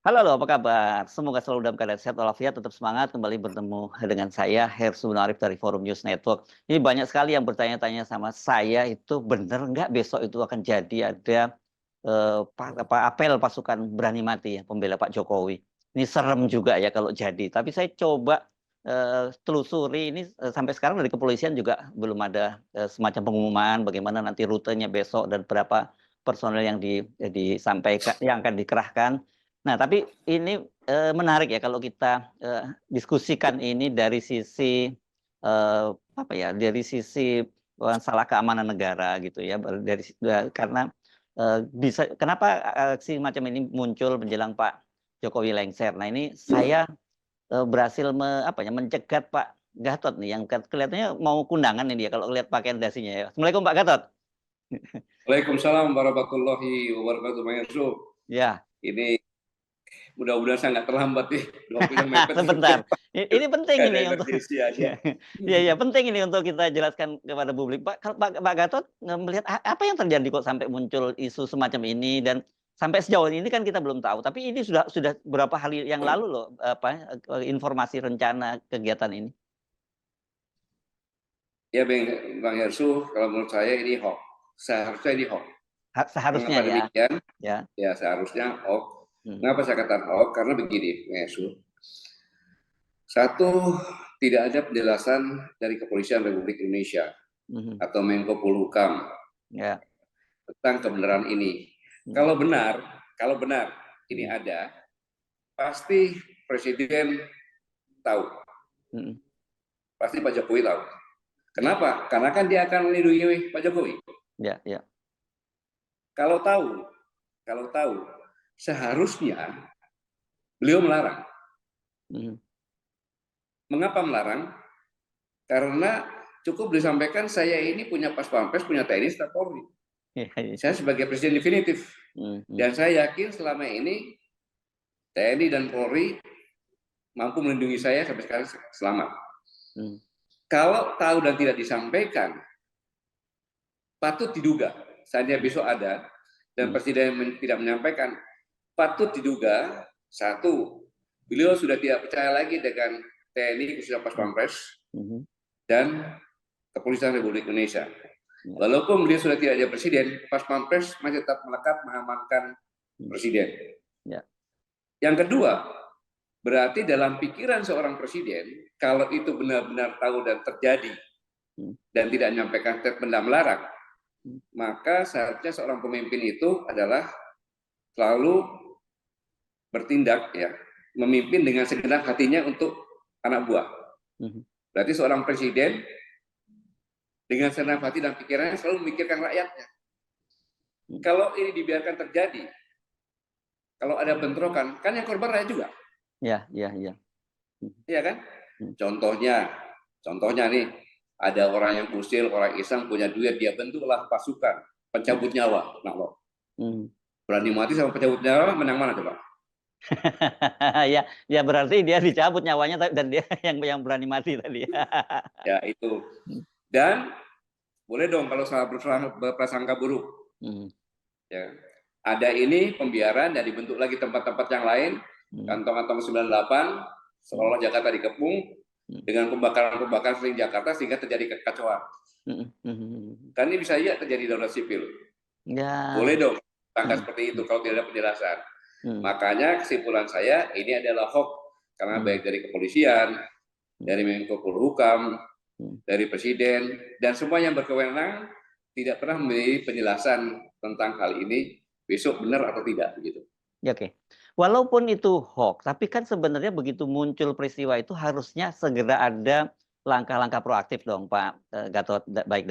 Halo, apa kabar? Semoga selalu dalam keadaan sehat walafiat, tetap semangat kembali bertemu dengan saya Hersu Arif dari Forum News Network. Ini banyak sekali yang bertanya-tanya sama saya itu benar nggak besok itu akan jadi ada apel pasukan berani mati ya pembela Pak Jokowi. Ini serem juga ya kalau jadi. Tapi saya coba telusuri ini sampai sekarang dari kepolisian juga belum ada semacam pengumuman bagaimana nanti rutenya besok dan berapa personel yang disampaikan yang akan dikerahkan. Nah, tapi ini menarik ya kalau kita diskusikan ini dari sisi apa ya, dari sisi masalah keamanan negara gitu ya, karena bisa kenapa aksi macam ini muncul menjelang Pak Jokowi lengser. Nah, ini saya berhasil apa ya, mencegat Pak Gatot nih yang kelihatannya mau kundangan ini ya kalau lihat pakaian dasinya ya. Assalamualaikum Pak Gatot. Waalaikumsalam warahmatullahi wabarakatuh, Bang Yusuf. Ya. Ini mudah-mudahan saya nggak terlambat nih. Waktunya mepet. Sebentar. Ini penting Nggak ada ini untuk emergency aja. ya ya penting ini untuk kita jelaskan kepada publik. Pak, kalau Pak Gatot melihat apa yang terjadi kok sampai muncul isu semacam ini dan sampai sejauh ini kan kita belum tahu. Tapi ini sudah berapa hari yang lalu loh informasi rencana kegiatan ini. Ya, Bang Yusuf, kalau menurut saya ini hoax. Seharusnya ini hoax. Seharusnya Mengapa ya. demikian? Ya. Ya, seharusnya hoax. Mengapa saya katakan hoax? Karena begini, Bang Yusuf. Satu, tidak ada penjelasan dari Kepolisian Republik Indonesia atau Menko Polhukam tentang kebenaran ini. Kalau benar ini ada, pasti Presiden tahu. Pasti Pak Jokowi tahu. Kenapa? Karena kan dia akan melindungi Pak Jokowi. Ya, ya. Kalau tahu, seharusnya beliau melarang. Mengapa melarang? Karena cukup disampaikan saya ini punya pas pampres, punya TNI, staf Polri. Saya sebagai presiden definitif. Dan saya yakin selama ini TNI dan Polri mampu melindungi saya sampai sekarang selamat. Kalau tahu dan tidak disampaikan, patut diduga, seandainya besok ada, dan presiden tidak menyampaikan, patut diduga, satu, beliau sudah tidak percaya lagi dengan TNI khususnya Pas Pampres dan Kepolisian Republik Indonesia. Walaupun beliau sudah tidak jadi presiden, Pas Pampres masih tetap melekat mengamankan presiden. Yang kedua, berarti dalam pikiran seorang presiden, kalau itu benar-benar tahu dan terjadi dan tidak menyampaikan statement dan melarang, maka seharusnya seorang pemimpin itu adalah selalu bertindak ya, memimpin dengan segenap hatinya untuk anak buah. Berarti seorang presiden dengan segenap hati dan pikirannya selalu memikirkan rakyatnya. Kalau ini dibiarkan terjadi, kalau ada bentrokan, kan yang korban rakyat juga. Iya. Iya kan? Contohnya nih, ada orang yang usil, orang Islam punya duit, dia bentuklah pasukan pencabut nyawa. Nah, loh. Berani mati sama pencabut nyawa, menang mana coba? Ya berarti dia dicabut nyawanya dan dia yang berani mati tadi. Ya itu. Dan boleh dong kalau salah berprasangka buruk. Ya. Ada ini pembiaran dan dibentuk lagi tempat-tempat yang lain, kantong-kantong 98, seolah Jakarta dikepung dengan pembakaran sering Jakarta sehingga terjadi kekacauan. Kan ini bisa saja terjadi darurat sipil. Ya. Boleh dong tangga seperti itu kalau tidak ada penjelasan. Makanya kesimpulan saya ini adalah hoax karena baik dari kepolisian, dari Menko Polhukam, dari presiden dan semua yang berkewenangan tidak pernah memberi penjelasan tentang hal ini besok benar atau tidak begitu. Ya, oke. Walaupun itu hoax, tapi kan sebenarnya begitu muncul peristiwa itu harusnya segera ada langkah-langkah proaktif dong Pak Gatot, baik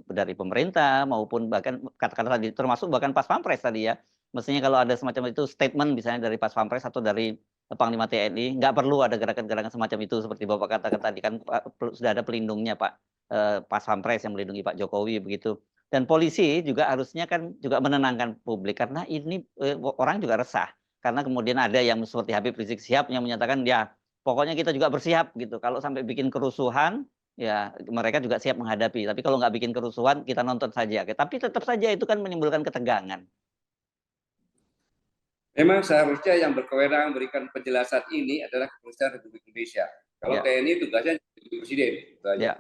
dari pemerintah maupun bahkan katakanlah tadi termasuk bahkan Pas Pampres tadi ya. Mestinya kalau ada semacam itu statement misalnya dari Pas Pampres atau dari Panglima TNI, nggak perlu ada gerakan-gerakan semacam itu seperti Bapak katakan tadi kan sudah ada pelindungnya Pak Pas Pampres yang melindungi Pak Jokowi begitu. Dan polisi juga harusnya kan juga menenangkan publik karena ini orang juga resah karena kemudian ada yang seperti Habib Rizik Syihab yang menyatakan ya pokoknya kita juga bersiap gitu kalau sampai bikin kerusuhan ya mereka juga siap menghadapi tapi kalau nggak bikin kerusuhan kita nonton saja tapi tetap saja itu kan menimbulkan ketegangan. Memang seharusnya yang berkewenangan memberikan penjelasan ini adalah Kepolisian Republik Indonesia. Kalau TNI tugasnya jadi presiden, itu aja.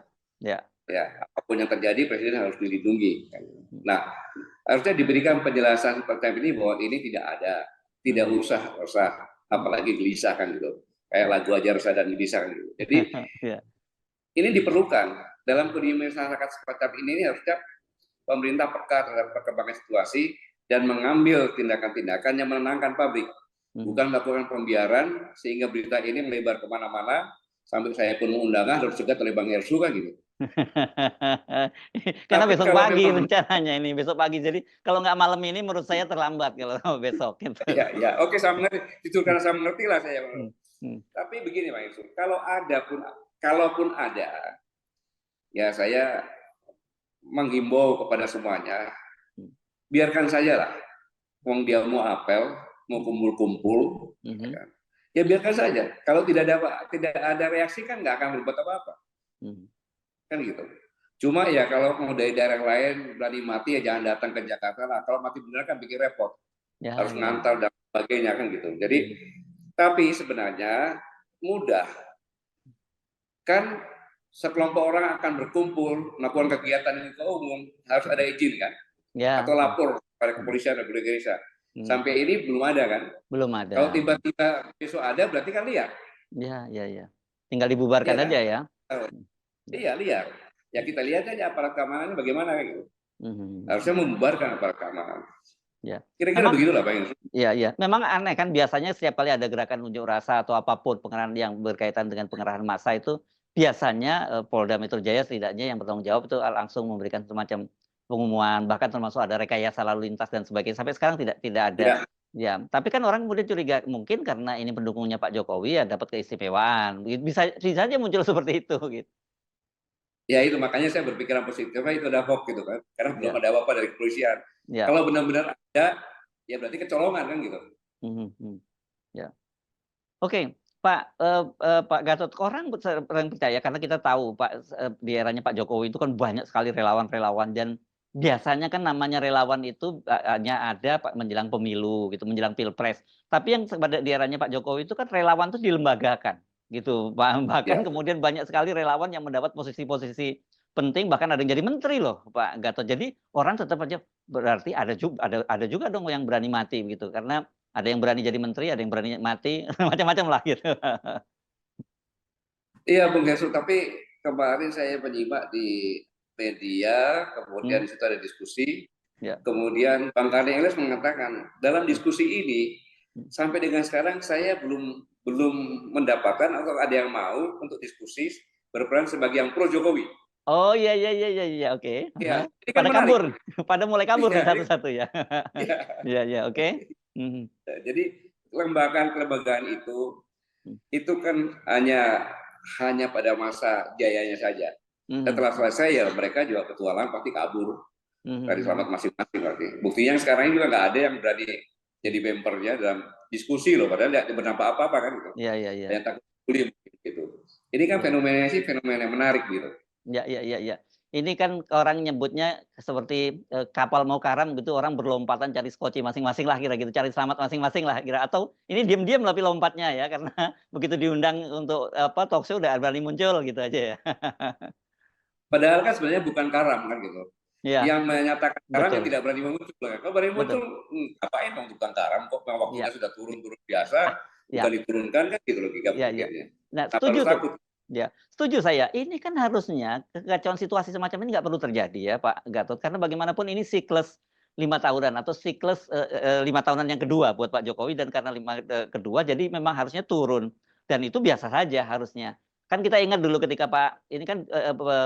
Ya, apapun yang terjadi presiden harus dilindungi. Nah, harusnya diberikan penjelasan seperti ini bahwa ini tidak ada, tidak usah resah, apalagi gelisah kan gitu. Kayak lagu aja resah dan gelisah kan gitu. Jadi ini diperlukan dalam kondisi masyarakat seperti ini harusnya pemerintah peka terhadap perkembangan situasi dan mengambil tindakan-tindakan yang menenangkan pabrik, bukan melakukan pembiaran sehingga berita ini melebar kemana-mana sampai saya pun undangan harus cegat oleh Bang Ersu kan gitu. Karena besok pagi rencananya ini, besok pagi. Jadi kalau nggak malam ini menurut saya terlambat kalau besok. Gitu. Ya, oke, saya mengerti. Justru karena saya mengerti lah saya. Tapi begini Bang Ersu, kalaupun ada, ya saya menghimbau kepada semuanya, biarkan saja lah. Wong dia mau apel, mau kumpul-kumpul, ya biarkan saja. Kalau tidak ada reaksi kan nggak akan berbuat apa-apa, kan gitu. Cuma ya kalau mau dari daerah lain berani mati ya jangan datang ke Jakarta lah. Kalau mati benar kan bikin repot, harus ngantar dan sebagainya kan gitu. Jadi tapi sebenarnya mudah kan. Sekelompok orang akan berkumpul melakukan kegiatan ini ke umum harus ada izin kan, atau lapor pada kepolisian Republik Indonesia. Sampai ini belum ada kan? Belum ada. Kalau tiba-tiba besok ada berarti kan liar. Iya. Tinggal dibubarkan aja ya. Iya liar. Ya kita lihat aja aparat keamanannya bagaimana gitu. Harusnya membubarkan aparat keamanan. Ya. Kira-kira begitulah Pak. Iya. Memang aneh kan biasanya setiap kali ada gerakan unjuk rasa atau apapun pengerahan yang berkaitan dengan pengerahan massa itu biasanya Polda Metro Jaya setidaknya yang bertanggung jawab itu langsung memberikan semacam pengumuman, bahkan termasuk ada rekayasa lalu lintas dan sebagainya. Sampai sekarang tidak ada. Ya, tapi kan orang kemudian curiga mungkin karena ini pendukungnya Pak Jokowi ya dapat keistimewaan. Bisa saja muncul seperti itu gitu. Ya itu makanya saya berpikiran positif, karena itu ada hoax gitu kan, karena belum ada apa-apa dari kepolisian. Kalau benar-benar ada, ya berarti kecolongan kan gitu. Ya. Oke. Pak Gatot, orang percaya karena kita tahu Pak di eranya Pak Jokowi itu kan banyak sekali relawan-relawan dan biasanya kan namanya relawan itu hanya ada menjelang pemilu gitu, menjelang pilpres. Tapi yang pada di eranya Pak Jokowi itu kan relawan itu dilembagakan gitu. Bahkan kemudian banyak sekali relawan yang mendapat posisi-posisi penting, bahkan ada yang jadi menteri loh Pak Gatot. Jadi orang tetap aja berarti ada juga dong yang berani mati gitu karena ada yang berani jadi menteri, ada yang berani mati, macam-macam lah gitu. Iya Bung Hesu, tapi kemarin saya menyimak di media, kemudian di situ ada diskusi, kemudian Bang Kani Eles mengatakan dalam diskusi ini sampai dengan sekarang saya belum mendapatkan atau ada yang mau untuk diskusi berperan sebagai yang pro Jokowi. Oh iya, oke. Ya, pada mulai kabur satu-satu ya. Iya, oke. Jadi kelembagaan itu kan hanya pada masa jayanya saja. Setelah selesai ya mereka juga petualang pasti kabur dari selamat masing-masing berarti. Buktinya sekarang ini juga nggak ada yang berani jadi bempernya dalam diskusi loh, padahal tidak bernampak apa-apa kan gitu. Iya. Yang takut bully gitu. Ini kan fenomena menarik gitu. Iya. Ini kan orang nyebutnya seperti kapal mau karam gitu, orang berlompatan cari skoci masing-masing lah kira gitu, cari selamat masing-masing lah kira. Atau ini diam-diam tapi lompatnya ya, karena begitu diundang untuk talk show udah berani muncul gitu aja ya. Padahal kan sebenarnya bukan karam kan gitu. Yang menyatakan karam yang tidak berani muncul. Kalau berani muncul, ngapain dong bukan karam kok waktunya sudah turun biasa, bukan diturunkan kan gitu logika berpikirnya. Nah, setuju tuh. Ya, setuju saya. Ini kan harusnya kekacauan situasi semacam ini nggak perlu terjadi ya Pak Gatot. Karena bagaimanapun ini siklus 5 tahunan atau siklus 5 tahunan yang kedua buat Pak Jokowi, dan karena kedua jadi memang harusnya turun. Dan itu biasa saja harusnya. Kan kita ingat dulu ketika ini kan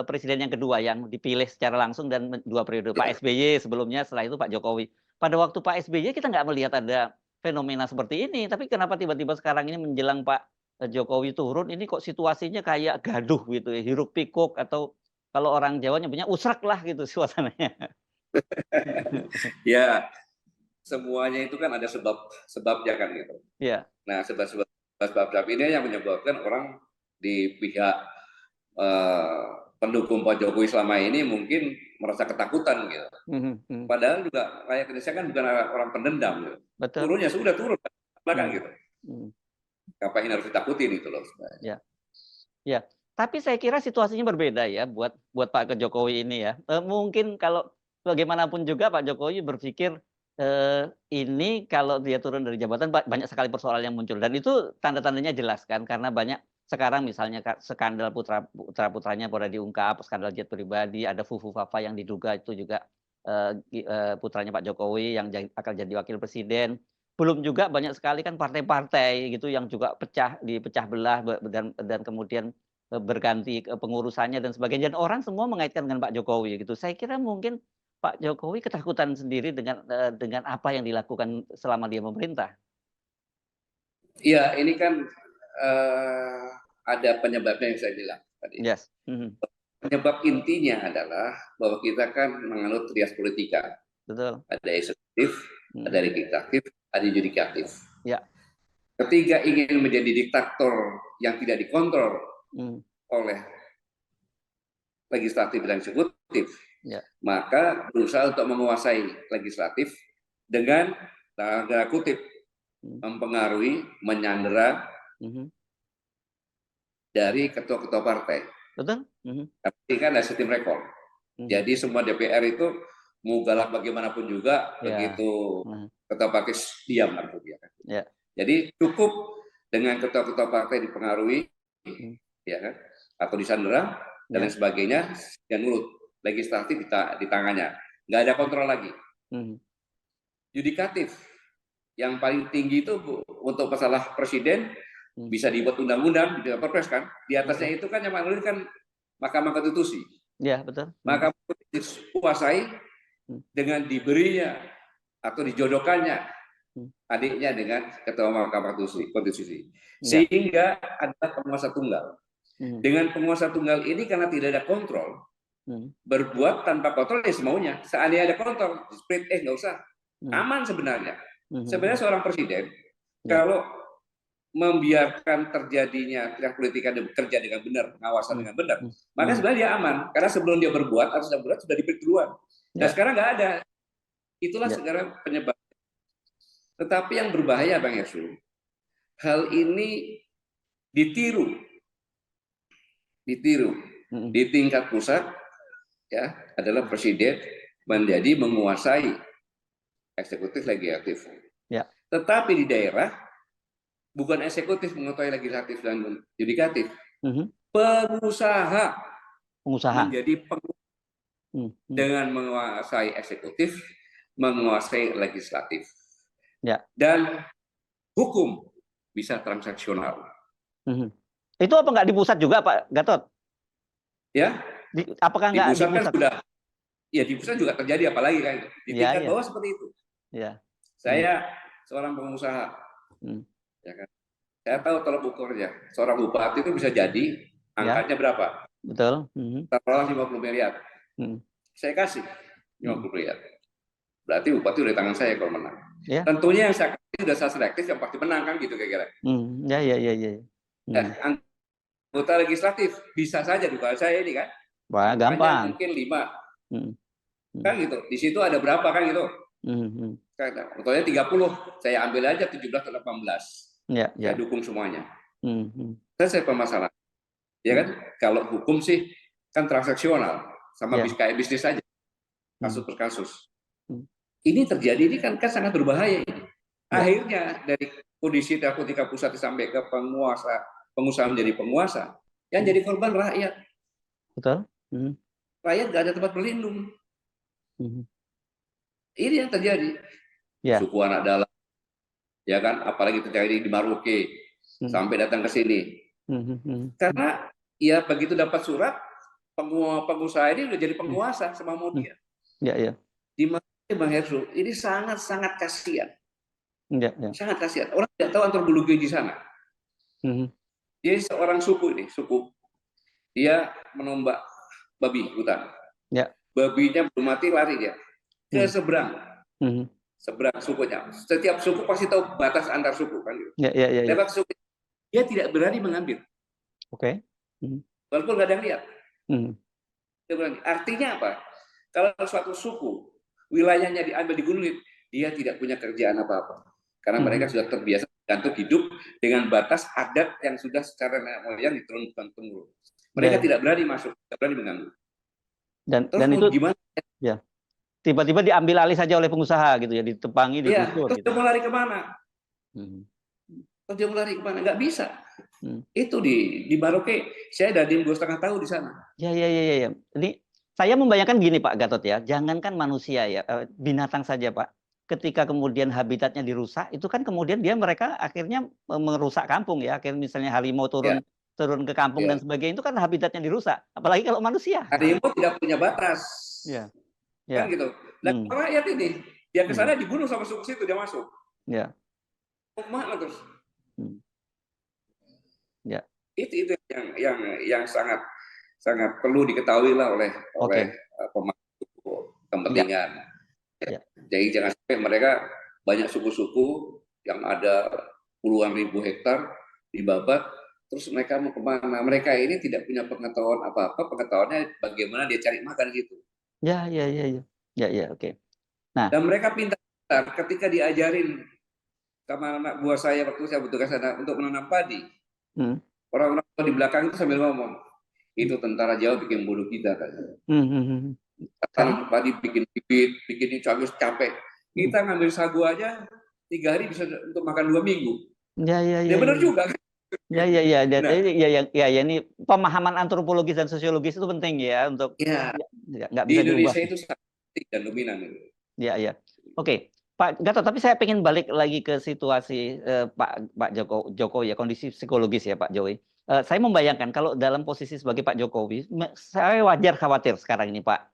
presiden yang kedua yang dipilih secara langsung dan 2 periode. Pak SBY sebelumnya, setelah itu Pak Jokowi. Pada waktu Pak SBY kita nggak melihat ada fenomena seperti ini. Tapi kenapa tiba-tiba sekarang ini menjelang Pak Jokowi turun ini kok situasinya kayak gaduh gitu ya, hiruk pikuk, atau kalau orang Jawa nyebutnya usrak lah gitu suasananya. Ya, semuanya itu kan ada sebabnya kan gitu. Iya. Nah, sebab ini yang menyebabkan orang di pihak pendukung Pak Jokowi selama ini mungkin merasa ketakutan gitu. Padahal juga rakyat Indonesia kan bukan orang pendendam gitu. Turunnya sudah turun belakang gitu. Ngapain harus ditakutin itu loh sebenarnya. Ya. Tapi saya kira situasinya berbeda ya buat Pak Jokowi ini ya. Mungkin kalau bagaimanapun juga Pak Jokowi berpikir ini kalau dia turun dari jabatan banyak sekali persoalan yang muncul dan itu tanda-tandanya jelas kan karena banyak sekarang misalnya skandal putra-putranya pada diungkap, skandal jet pribadi, ada Fufu Fafa yang diduga itu juga putranya Pak Jokowi yang akan jadi wakil presiden. Belum juga banyak sekali kan partai-partai gitu yang juga dipecah belah dan kemudian berganti pengurusannya dan sebagainya. Dan orang semua mengaitkan dengan Pak Jokowi gitu. Saya kira mungkin Pak Jokowi ketakutan sendiri dengan apa yang dilakukan selama dia memerintah. Iya, ini kan ada penyebabnya yang saya bilang tadi. Yes. Penyebab intinya adalah bahwa kita kan menganut trias politika. Betul. Ada eksekutif, ada legislatif, ada yudikatif. Ya. Ketiga ingin menjadi diktator yang tidak dikontrol oleh legislatif dan eksekutif, maka berusaha untuk menguasai legislatif dengan tanda kutip mempengaruhi, menyandera dari ketua-ketua partai. Betul. Tapi kan ada sistem rekor. Jadi semua DPR itu mau galak bagaimanapun juga begitu ketua partai diam kan dia. Jadi cukup dengan ketua-ketua partai dipengaruhi, ya kan, atau disandera dan lain sebagainya, dan nurut. Legislatif di tangannya, nggak ada kontrol lagi. Yudikatif yang paling tinggi itu untuk masalah presiden bisa dibuat undang-undang, bisa perpres kan. Di atasnya itu kan yang mengalir kan Mahkamah Konstitusi. Iya betul. Mahkamah Konstitusi dikuasai dengan diberinya atau dijodohkannya adiknya dengan ketua Mahkamah Konstitusi. Sehingga ada penguasa tunggal. Dengan penguasa tunggal ini karena tidak ada kontrol, berbuat tanpa kontrol ya semaunya. Seandainya ada kontrol, split nggak usah. Aman sebenarnya. Sebenarnya seorang presiden kalau membiarkan terjadinya trias politika dan bekerja dengan benar, pengawasan dengan benar, maka sebenarnya dia aman. Karena sebelum dia berbuat atau sedang berbuat sudah dipilih duluan. Nah sekarang nggak ada. Itulah sekarang penyebab. Tetapi yang berbahaya Bang Yesu, hal ini ditiru di tingkat pusat, ya adalah presiden menjadi menguasai eksekutif legislatif. Tetapi di daerah bukan eksekutif menguasai legislatif dan yudikatif, pengusaha menjadi dengan menguasai eksekutif, menguasai legislatif, dan hukum bisa transaksional. Itu apa nggak di pusat juga Pak Gatot? Ya. Apakah nggak di pusat? Kan sudah, ya di pusat juga terjadi, apalagi kan di tingkat bawah seperti itu. Saya seorang pengusaha, ya kan. Saya tahu tolak ukurnya. Seorang bupati itu bisa jadi angkanya berapa? Betul. Taruhlah 50 miliar. Saya kasih 50 miliar. Berarti bupati udah di tangan saya kalau menang. Tentunya yang saya kasih sudah saya selektif, yang pasti menang kan gitu kira-kira. Anggota legislatif bisa saja juga saya ini kan. Wah, gampang. Mungkin 5. Kan gitu. Di situ ada berapa kan gitu. Contohnya 30, saya ambil aja 17 atau 18. Saya dukung semuanya. Saya permasalahan. Ya kan? Kalau hukum sih kan transaksional sama kayak bisnis saja. Kasus per kasus. Ini terjadi ini kan sangat berbahaya ini. Akhirnya dari kondisi ketika pusat sampai ke pengusaha menjadi penguasa, yang jadi korban rakyat. Betul. Rakyat nggak ada tempat berlindung. Ini yang terjadi. Suku anak dalam, ya kan, apalagi terjadi di Maroke, sampai datang ke sini. Karena ya begitu dapat surat, pengusaha ini udah jadi penguasa sama mau dia. Di mana Bang Hersu, ini sangat-sangat kasihan. Sangat kasihan. Orang tidak tahu antropologi di sana. Dia seorang suku. Dia menombak babi hutan. Babinya belum mati, lari dia ke seberang. Seberang sukunya. Setiap suku pasti tahu batas antar suku kan. Lewat suku dia tidak berani mengambil. Walaupun nggak ada yang lihat. Artinya apa? Kalau suatu suku wilayahnya diambil di gunung, dia tidak punya kerjaan apa-apa karena mereka sudah terbiasa gantung hidup dengan batas adat yang sudah secara nenek moyang diturunkan temurun. Mereka tidak berani masuk, tidak berani mengganggu. Dan itu gimana? Ya, tiba-tiba diambil alih saja oleh pengusaha gitu ya, ditebangi, digusur. Terus gitu. Dia mau lari kemana? Terus dia mau lari kemana? Nggak bisa. Itu di Baroke, saya dari 2,5 tahun di sana. Ya. Ini saya membayangkan gini Pak Gatot ya, jangankan manusia ya, binatang saja Pak. Ketika kemudian habitatnya dirusak, itu kan kemudian mereka akhirnya merusak kampung ya. Akhirnya misalnya harimau turun ke kampung dan sebagainya, itu kan habitatnya dirusak. Apalagi kalau manusia. Harimau tidak punya batas. Kan gitu. Dan rakyat ini, dia ke sana dibunuh sama suku situ, dia masuk. Mana terus? Itu yang sangat perlu diketahui lah oleh pemangku kepentingan. Jadi jangan sampai mereka banyak suku-suku yang ada puluhan ribu hektar dibabat, terus mereka mau kemana? Mereka ini tidak punya pengetahuan apa-apa, pengetahuannya bagaimana dia cari makan gitu. Ya, oke. Nah, dan mereka pintar ketika diajarin sama anak buah saya waktu saya bertugas sana untuk menanam padi. Orang-orang di belakang itu sambil ngomong, itu tentara Jawa bikin bodoh kita kan. Tanam padi, bikin bibit, bikin cabai capek. Kita ngambil sagu aja 3 hari bisa untuk makan 2 minggu. Ya benar juga kan. Ya, ini pemahaman antropologis dan sosiologis itu penting ya untuk nggak bisa di Indonesia diubah. Itu sangat dan dominan. Ya. Oke, Pak Gatot, tapi saya pengen balik lagi ke situasi Pak Jokowi ya, kondisi psikologis ya Pak Jokowi. Saya membayangkan kalau dalam posisi sebagai Pak Jokowi, saya wajar khawatir sekarang ini Pak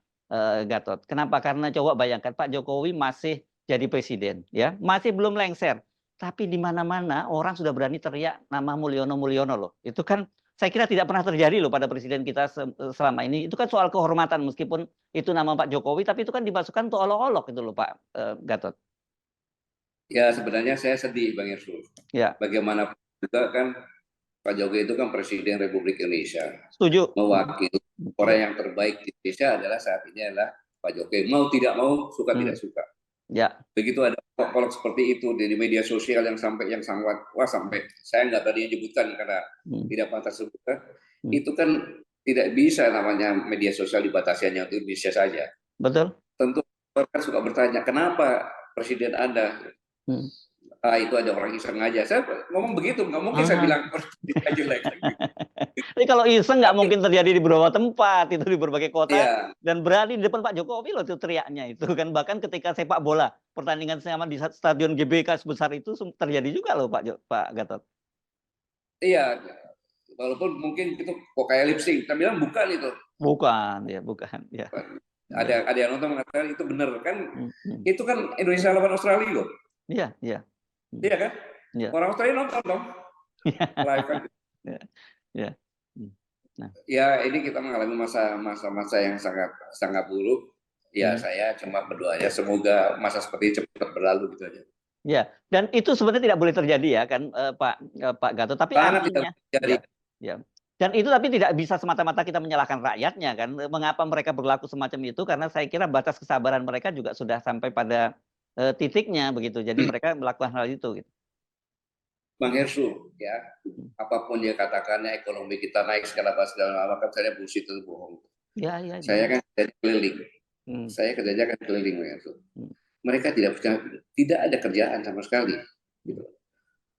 Gatot. Kenapa? Karena coba bayangkan Pak Jokowi masih jadi presiden, ya, masih belum lengser. Tapi di mana-mana orang sudah berani teriak nama Mulyono loh. Itu kan saya kira tidak pernah terjadi loh pada presiden kita selama ini. Itu kan soal kehormatan meskipun itu nama Pak Jokowi, tapi itu kan dimasukkan untuk olok-olok itu loh Pak Gatot. Ya sebenarnya saya sedih Bang Irsul. Bagaimana juga kan Pak Jokowi itu kan Presiden Republik Indonesia. Setuju. Mewakili orang yang terbaik di Indonesia adalah saat ini adalah Pak Jokowi. Mau tidak mau, suka tidak suka. Begitu ada kolok seperti itu di media sosial yang sampai saya nggak tadi menyebutkan karena tidak pantas sebutkan. Itu kan tidak bisa namanya media sosial dibatasi hanya untuk Indonesia saja. Betul. Tentu orang suka bertanya kenapa Presiden Anda itu ada orang iseng aja. Saya ngomong begitu, nggak mungkin saya bilang jelek. Tapi kalau iseng nggak mungkin terjadi di beberapa tempat, itu di berbagai kota. Dan berani di depan Pak Jokowi loh itu teriaknya itu kan. Bahkan ketika sepak bola, pertandingan sama di Stadion GBK sebesar itu terjadi juga loh Pak Gatot. Iya, walaupun mungkin itu kok kayak lip sync, tapi bilang bukan itu. Bukan. Ya. Ada yang nonton mengatakan itu benar kan? Itu kan Indonesia lawan Australia loh. Iya. Iya kan? Orang Australia nonton dong. Live kan. Ya ini kita mengalami masa-masa yang sangat buruk. Ya saya cuma berdoa ya semoga masa seperti ini cepat berlalu gitu aja. Ya, dan itu sebenarnya tidak boleh terjadi ya kan Pak Gatot. Tapi artinya dan itu tapi tidak bisa semata-mata kita menyalahkan rakyatnya kan. Mengapa mereka berlaku semacam itu? Karena saya kira batas kesabaran mereka juga sudah sampai pada titiknya begitu. Jadi mereka melakukan hal itu gitu. Bang Hersu, ya, apapun dia katakannya ekonomi kita naik segala macam, saya bullshit itu bohong. Saya kan keliling, saya kerja kan keliling, Bang Hersu. Mereka tidak ada kerjaan sama sekali. Gitu.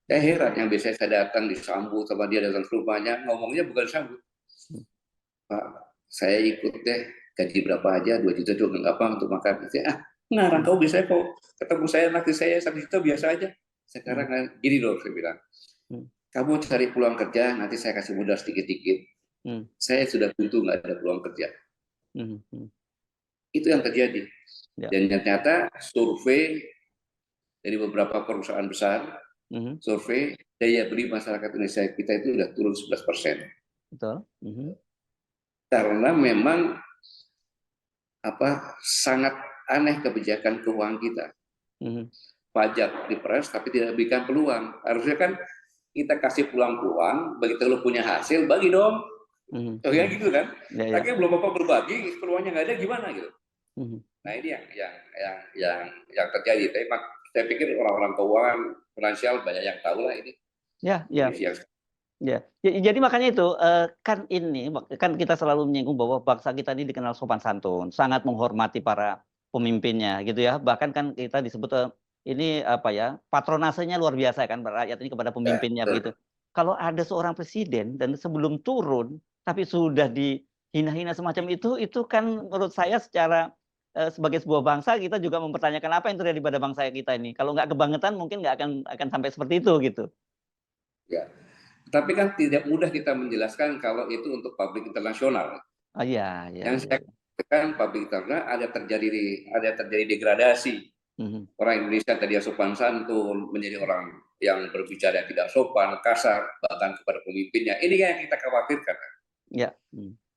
Saya heran yang biasanya saya datang disambut sama dia datang ke rumahnya, ngomongnya bukan sambut. Pak, saya ikut deh, gaji berapa aja, 2 juta juga nggak apa untuk makan. Ngarang kau bisa kok ketemu saya nanti saya 1 juta biasa aja. Sekarang gini loh saya bilang, kamu cari peluang kerja, nanti saya kasih modal sedikit-sedikit. Saya sudah tentu nggak ada peluang kerja. Itu yang terjadi. Dan ternyata survei dari beberapa perusahaan besar, survei daya beli masyarakat Indonesia kita itu sudah turun 11%. Betul. Karena memang sangat aneh kebijakan keuangan kita. Pajak diperas tapi tidak berikan peluang. Harusnya kan kita kasih peluang, begitu lo punya hasil bagi dong. Oh ya gitu kan? Ya, ya. Akhirnya belum apa berbagi, peluangnya nggak ada gimana gitu. Nah ini yang terjadi. Tapi saya pikir orang-orang keuangan finansial banyak yang tahu lah ini. Ya, ya. Ya, jadi makanya itu kan kita selalu menyinggung bahwa bangsa kita ini dikenal sopan santun, sangat menghormati para pemimpinnya gitu ya. Bahkan kan kita disebut ini apa ya, patronasenya luar biasa kan rakyat ini kepada pemimpinnya begitu. Kalau ada seorang presiden dan sebelum turun tapi sudah dihina-hina semacam itu kan menurut saya secara sebagai sebuah bangsa kita juga mempertanyakan apa yang terjadi pada bangsa kita ini. Kalau nggak kebangetan mungkin nggak akan sampai seperti itu gitu. Ya. Tapi kan tidak mudah kita menjelaskan kalau itu untuk publik internasional. Oh iya, iya. Yang saya katakan publik internasional ada terjadi degradasi. Orang Indonesia tadi sopan santun menjadi orang yang berbicara tidak sopan, kasar, bahkan kepada pemimpinnya. Ini yang kita khawatirkan. Ya.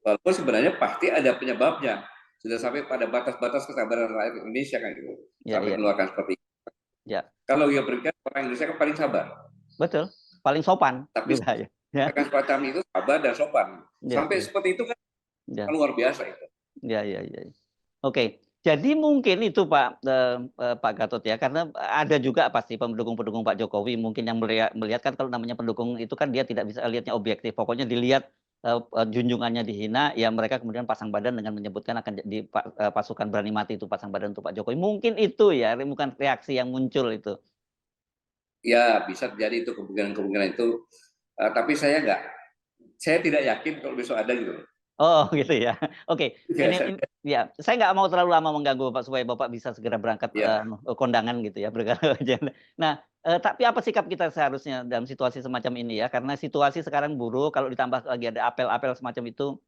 Walaupun sebenarnya pasti ada penyebabnya. Sudah sampai pada batas-batas kesabaran rakyat Indonesia kan gitu. Sampai mengeluarkan seperti itu. Ya. Kalau dia berbicara orang Indonesia kan paling sabar. Betul. Paling sopan. Tapi akan semacam itu sabar dan sopan. Sampai seperti itu kan luar biasa itu. Ya. Oke. Jadi mungkin itu Pak Gatot ya, karena ada juga pasti pendukung-pendukung Pak Jokowi mungkin yang melihat kan kalau namanya pendukung itu kan dia tidak bisa lihatnya objektif. Pokoknya dilihat junjungannya dihina, ya mereka kemudian pasang badan dengan menyebutkan akan di pasukan berani mati itu pasang badan untuk Pak Jokowi. Mungkin itu ya, bukan reaksi yang muncul itu. Ya bisa terjadi itu kemungkinan itu, tapi saya tidak yakin kalau besok ada gitu. Oh gitu ya. Oke. Ini ya, saya nggak mau terlalu lama mengganggu Bapak supaya Bapak bisa segera berangkat kondangan gitu ya. Nah, tapi apa sikap kita seharusnya dalam situasi semacam ini ya? Karena situasi sekarang buruk, kalau ditambah lagi ada apel-apel semacam itu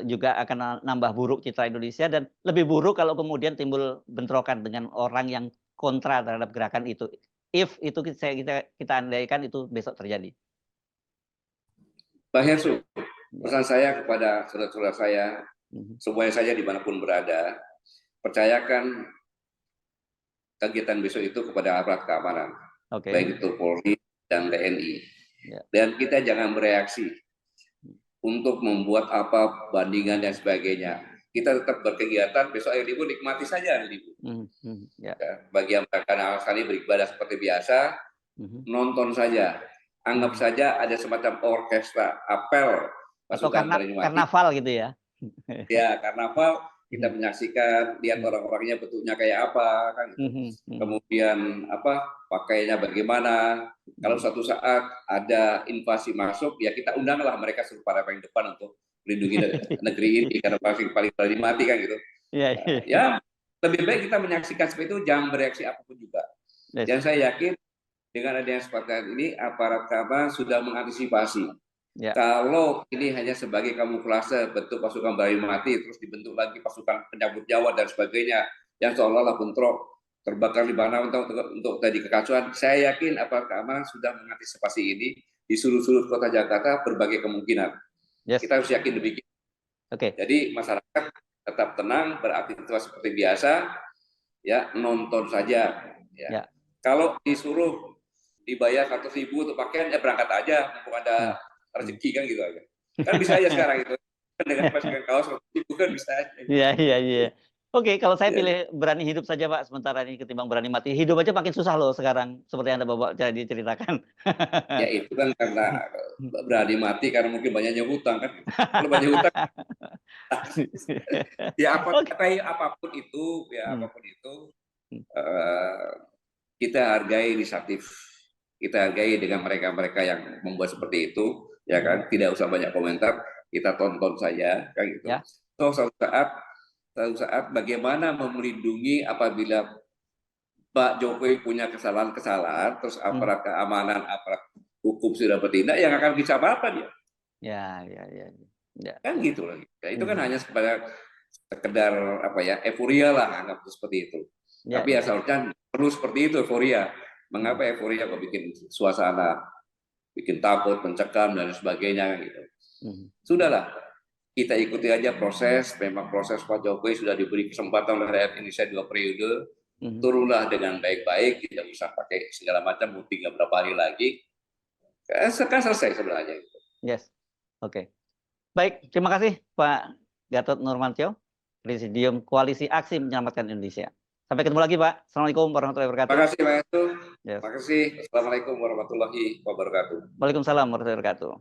juga akan nambah buruk citra Indonesia dan lebih buruk kalau kemudian timbul bentrokan dengan orang yang kontra terhadap gerakan itu. If itu kita andaikan itu besok terjadi. Pak Hersu, pesan saya kepada saudara-saudara saya, semuanya saja dimanapun berada, percayakan kegiatan besok itu kepada aparat keamanan, baik itu Polri dan TNI. Dan kita jangan bereaksi untuk membuat apa bandingan dan sebagainya. Kita tetap berkegiatan, besok hari libur nikmati saja hari libur. Bagi yang melakukan alasan ini beribadah seperti biasa, nonton saja. Anggap saja ada semacam orkestra, apel pasukan berani mati. Karnaval gitu ya? Ya, karnaval kita menyaksikan, lihat orang-orangnya bentuknya kayak apa, kan? Kemudian pakainya bagaimana. Kalau suatu saat ada invasi masuk, ya kita undanglah mereka suruh pada paling depan untuk melindungi negeri ini karena paling berani mati kan gitu. Ya, lebih baik kita menyaksikan seperti itu, jangan bereaksi apapun juga. Dan saya yakin dengan adanya seperti ini, aparat keamanan sudah mengantisipasi. Kalau ini hanya sebagai kamuflase bentuk pasukan berani mati, terus dibentuk lagi pasukan penyambut nyawa dan sebagainya, yang seolah-olah bentrok terbakar di mana untuk tadi kekacauan, saya yakin aparat keamanan sudah mengantisipasi ini di seluruh kota Jakarta berbagai kemungkinan. Kita harus yakin demikian. Jadi masyarakat tetap tenang, beraktivitas seperti biasa, ya nonton saja. Ya. Kalau disuruh dibayar 100.000 untuk pakaian, ya berangkat aja, mumpung ada rezeki kan gitu aja. Kan bisa aja sekarang itu. Dengan pasukan kaos 100.000 kan bisa aja. Iya. Oke, kalau saya pilih berani hidup saja Pak, sementara ini ketimbang berani mati. Hidup aja makin susah loh sekarang, seperti yang Anda Bapak jadi ceritakan. Ya itu kan karena berani mati karena mungkin banyaknya hutang kan. Kalau banyak hutang, ya apapun itu, kita hargai inisiatif, kita hargai dengan mereka yang membuat seperti itu, ya kan. Tidak usah banyak komentar, kita tonton saja, kan gitu. Suatu saat bagaimana melindungi apabila Pak Jokowi punya kesalahan, terus aparat keamanan, aparat hukum sudah bertindak, yang akan bisa apa dia? Ya. Kan gitu lagi. Ya, itu kan hanya sekedar euforia lah, anggap seperti itu. Tapi seharusnya perlu seperti itu euforia. Mengapa euforia kok bikin suasana, bikin takut, mencekam dan sebagainya gitu. Sudahlah, kita ikuti aja proses. Memang proses Pak Jokowi sudah diberi kesempatan oleh rakyat Indonesia 2 periode. Turunlah dengan baik-baik, tidak usah pakai segala macam, tinggal berapa hari lagi. Kan selesai sebenarnya. Yes. Oke. Baik, terima kasih Pak Gatot Nurmantio, Presidium Koalisi Aksi Menyelamatkan Indonesia. Sampai ketemu lagi Pak. Assalamualaikum warahmatullahi wabarakatuh. Terima kasih Pak Hestu. Yes. Terima kasih. Assalamualaikum warahmatullahi wabarakatuh. Waalaikumsalam warahmatullahi wabarakatuh.